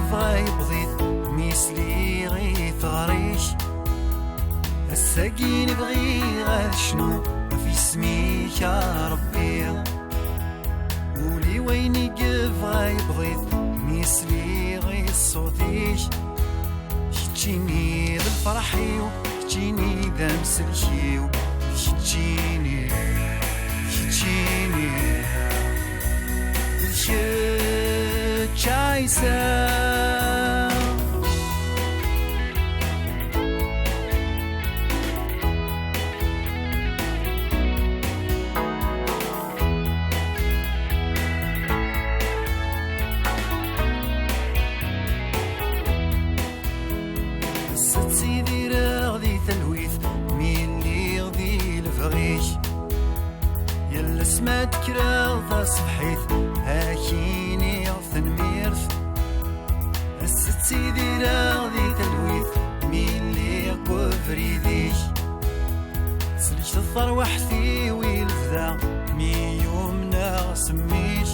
قفغي بغيت مثلي غي ثغريش الساقي نبغي غير شنو في سميك يا ربي ولي ويني قفغي بغيت مثلي غي صوتيش شتيني بالفرحي شتيني ذا مسلكي شتيني عيسى ستسيدي راغدي تلويث مين اللي غدي الفغيش يلا سمعت كراضة صبحيت هاكيني ثنميرث ستسيدي راغدي تلويث مين اللي قفريديش سلجت الثروة حثي ويلفذا مي يومنا سميش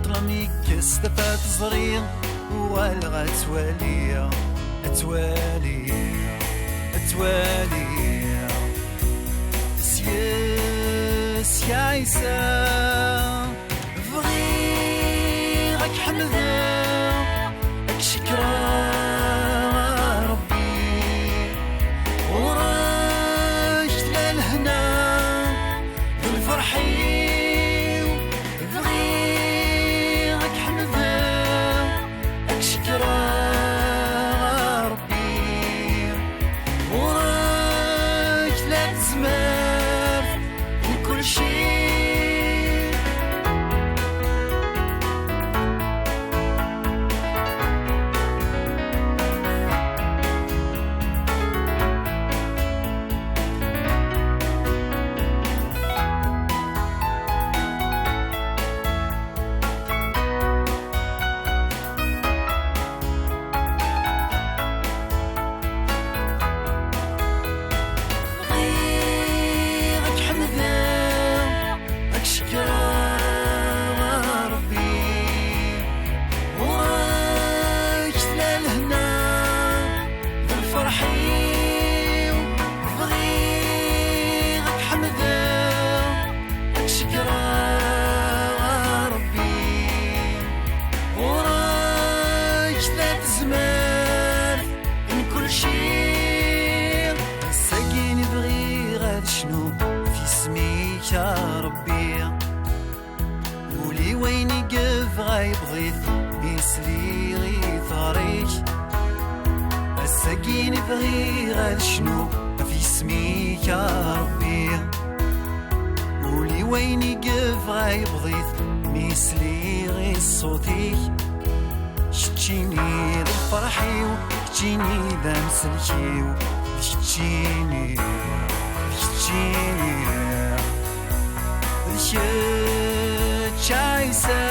طلمي كستفات زريغ والغا توالي سياس يا عيسى بغي غاك حمدا غاك شكرا ربي وراك تلا الهنا بالفرحي بغي غاك حمدا غاك شكرا كل شيء شنو في سميك يا ربي ولي ويني قف غاي بغيت يسلي غي ثاريك الساقين بغي غير شنو في سميك يا ربي ولي ويني قف غاي بغيت يسلي غي صوتيك شتيني بالفرحي وشتيني ذا مسلكي شتيني عيسى